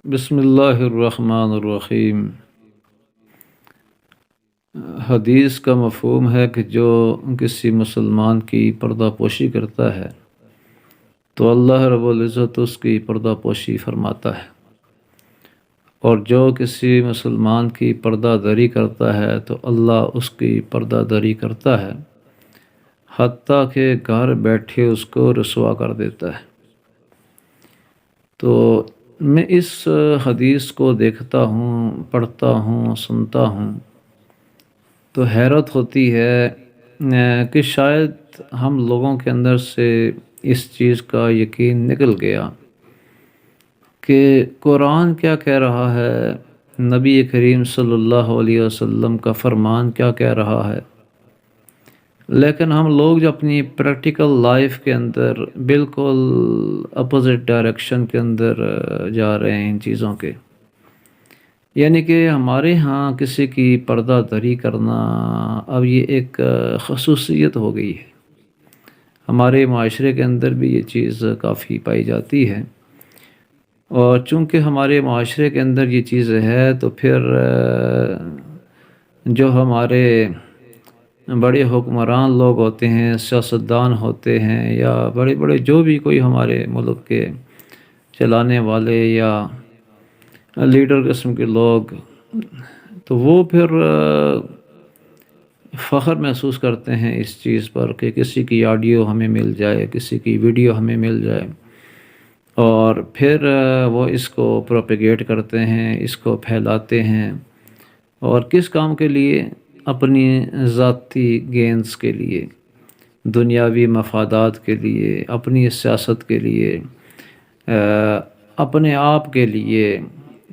بسم اللہ الرحمن الرحیم۔ حدیث کا مفہوم ہے کہ جو کسی مسلمان کی پردہ پوشی کرتا ہے تو اللہ رب العزت اس کی پردہ پوشی فرماتا ہے، اور جو کسی مسلمان کی پردہ دری کرتا ہے تو اللہ اس کی پردہ دری کرتا ہے، حتیٰ کہ گھر بیٹھے اس کو رسوا کر دیتا ہے۔ تو میں اس حدیث کو دیکھتا ہوں، پڑھتا ہوں، سنتا ہوں تو حیرت ہوتی ہے کہ شاید ہم لوگوں کے اندر سے اس چیز کا یقین نکل گیا کہ قرآن کیا کہہ رہا ہے، نبی کریم صلی اللہ علیہ وسلم کا فرمان کیا کہہ رہا ہے، لیکن ہم لوگ جو اپنی پریکٹیکل لائف کے اندر بالکل اپوزٹ ڈائریکشن کے اندر جا رہے ہیں ان چیزوں کے۔ یعنی کہ ہمارے ہاں کسی کی پردہ دری کرنا اب یہ ایک خصوصیت ہو گئی ہے۔ ہمارے معاشرے کے اندر بھی یہ چیز کافی پائی جاتی ہے، اور چونکہ ہمارے معاشرے کے اندر یہ چیز ہے تو پھر جو ہمارے بڑے حکمران لوگ ہوتے ہیں، سیاستدان ہوتے ہیں، یا بڑے بڑے جو بھی کوئی ہمارے ملک کے چلانے والے یا لیڈر قسم کے لوگ، تو وہ پھر فخر محسوس کرتے ہیں اس چیز پر کہ کسی کی آڈیو ہمیں مل جائے، کسی کی ویڈیو ہمیں مل جائے، اور پھر وہ اس کو پروپیگیٹ کرتے ہیں، اس کو پھیلاتے ہیں، اور کس کام کے لیے؟ اپنی ذاتی گینز کے لیے، دنیاوی مفادات کے لیے، اپنی سیاست کے لیے، اپنے آپ کے لیے۔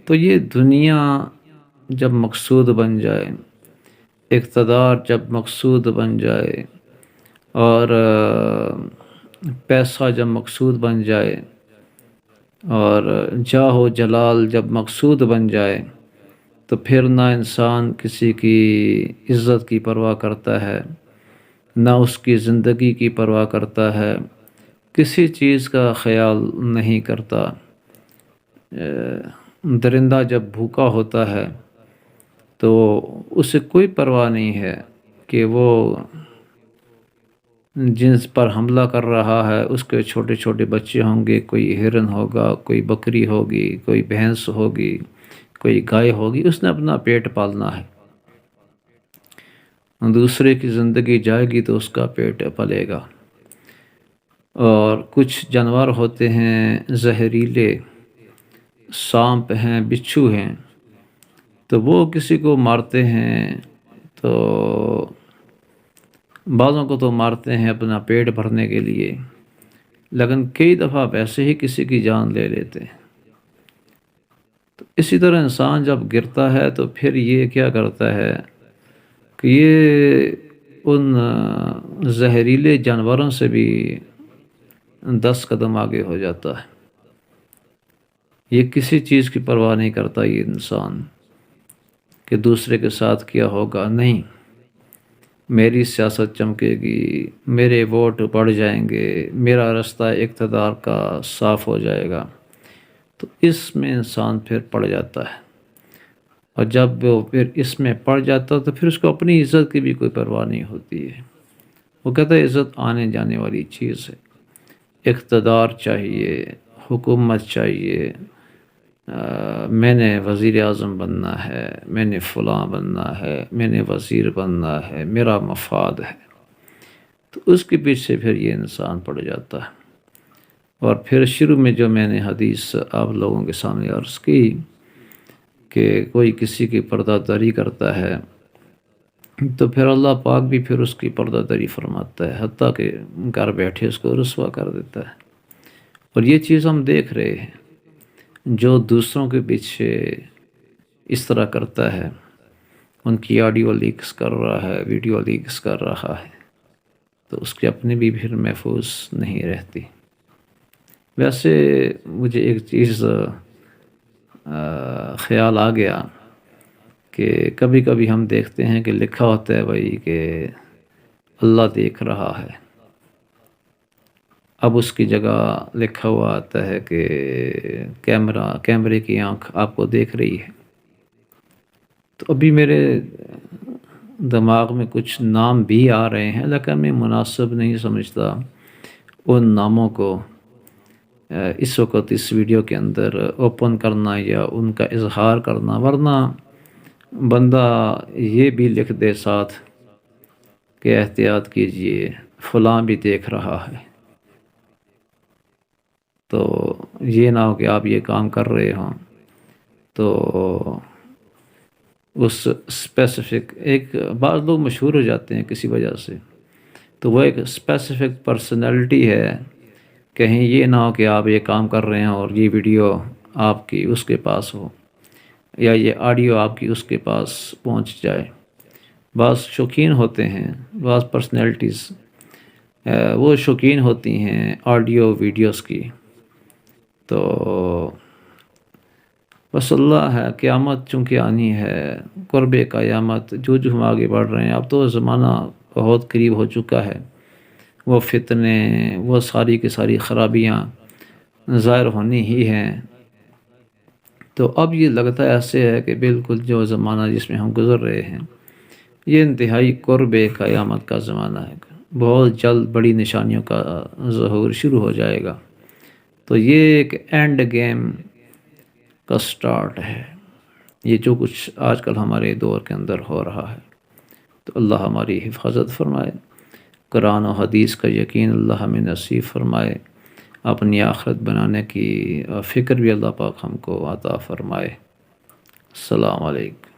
تو یہ دنیا جب مقصود بن جائے، اقتدار جب مقصود بن جائے، اور پیسہ جب مقصود بن جائے، اور جاہ و جلال جب مقصود بن جائے، تو پھر نہ انسان کسی کی عزت کی پرواہ کرتا ہے، نہ اس کی زندگی کی پرواہ کرتا ہے، کسی چیز کا خیال نہیں کرتا۔ درندہ جب بھوکا ہوتا ہے تو اسے کوئی پرواہ نہیں ہے کہ وہ جنس پر حملہ کر رہا ہے، اس کے چھوٹے چھوٹے بچے ہوں گے، کوئی ہرن ہوگا، کوئی بکری ہوگی، کوئی بھینس ہوگی، کوئی گائے ہوگی، اس نے اپنا پیٹ پالنا ہے۔ دوسرے کی زندگی جائے گی تو اس کا پیٹ پلے گا۔ اور کچھ جانور ہوتے ہیں زہریلے، سانپ ہیں، بچھو ہیں، تو وہ کسی کو مارتے ہیں، تو بعضوں کو تو مارتے ہیں اپنا پیٹ بھرنے کے لیے، لیکن کئی دفعہ ویسے ہی کسی کی جان لے لیتے ہیں۔ تو اسی طرح انسان جب گرتا ہے تو پھر یہ کیا کرتا ہے کہ یہ ان زہریلے جانوروں سے بھی 10 قدم آگے ہو جاتا ہے۔ یہ کسی چیز کی پرواہ نہیں کرتا یہ انسان کہ دوسرے کے ساتھ کیا ہوگا، نہیں، میری سیاست چمکے گی، میرے ووٹ بڑھ جائیں گے، میرا رستہ اقتدار کا صاف ہو جائے گا، تو اس میں انسان پھر پڑ جاتا ہے۔ اور جب وہ پھر اس میں پڑ جاتا تو پھر اس کو اپنی عزت کی بھی کوئی پرواہ نہیں ہوتی ہے۔ وہ کہتا ہے عزت آنے جانے والی چیز ہے، اقتدار چاہیے، حکومت چاہیے، میں نے وزیر اعظم بننا ہے، میں نے فلاں بننا ہے، میں نے وزیر بننا ہے، میرا مفاد ہے۔ تو اس کے پیچھے پھر یہ انسان پڑ جاتا ہے۔ اور پھر شروع میں جو میں نے حدیث آپ لوگوں کے سامنے عرض کی کہ کوئی کسی کی پردہ دری کرتا ہے تو پھر اللہ پاک بھی پھر اس کی پردہ دری فرماتا ہے، حتیٰ کہ گھر بیٹھے اس کو رسوا کر دیتا ہے۔ اور یہ چیز ہم دیکھ رہے ہیں، جو دوسروں کے پیچھے اس طرح کرتا ہے، ان کی آڈیو لیکس کر رہا ہے، ویڈیو لیکس کر رہا ہے، تو اس کے اپنے بھی پھر محفوظ نہیں رہتی۔ ویسے مجھے ایک چیز خیال آ گیا کہ کبھی کبھی ہم دیکھتے ہیں کہ لکھا ہوتا ہے بھائی کہ اللہ دیکھ رہا ہے۔ اب اس کی جگہ لکھا ہوا آتا ہے کہ کیمرے کی آنکھ آپ کو دیکھ رہی ہے۔ تو ابھی میرے دماغ میں کچھ نام بھی آ رہے ہیں، لیکن میں مناسب نہیں سمجھتا ان ناموں کو اس وقت اس ویڈیو کے اندر اوپن کرنا یا ان کا اظہار کرنا، ورنہ بندہ یہ بھی لکھ دے ساتھ کہ احتیاط کیجئے فلاں بھی دیکھ رہا ہے۔ تو یہ نہ ہو کہ آپ یہ کام کر رہے ہوں تو اس اسپیسیفک ایک بعض لوگ مشہور ہو جاتے ہیں کسی وجہ سے، تو وہ ایک اسپیسیفک پرسنالٹی ہے، کہیں یہ نہ ہو کہ آپ یہ کام کر رہے ہیں اور یہ ویڈیو آپ کی اس کے پاس ہو یا یہ آڈیو آپ کی اس کے پاس پہنچ جائے۔ بعض شوقین ہوتے ہیں، بعض پرسنالٹیز وہ شوقین ہوتی ہیں آڈیو ویڈیوز کی۔ تو بس اللہ ہے، قیامت چونکہ آنی ہے، قرب قیامت جو ہم آگے بڑھ رہے ہیں، اب تو زمانہ بہت قریب ہو چکا ہے، وہ فتنے، وہ ساری کی ساری خرابیاں ظاہر ہونی ہی ہیں۔ تو اب یہ لگتا ہے ایسے ہے کہ بالکل جو زمانہ جس میں ہم گزر رہے ہیں یہ انتہائی قرب قیامت کا زمانہ ہے، بہت جلد بڑی نشانیوں کا ظہور شروع ہو جائے گا۔ تو یہ ایک اینڈ گیم کا سٹارٹ ہے، یہ جو کچھ آج کل ہمارے دور کے اندر ہو رہا ہے۔ تو اللہ ہماری حفاظت فرمائے، قرآن و حدیث کا یقین اللہ ہمیں نصیب فرمائے، اپنی آخرت بنانے کی فکر بھی اللہ پاک ہم کو عطا فرمائے۔ السلام علیکم۔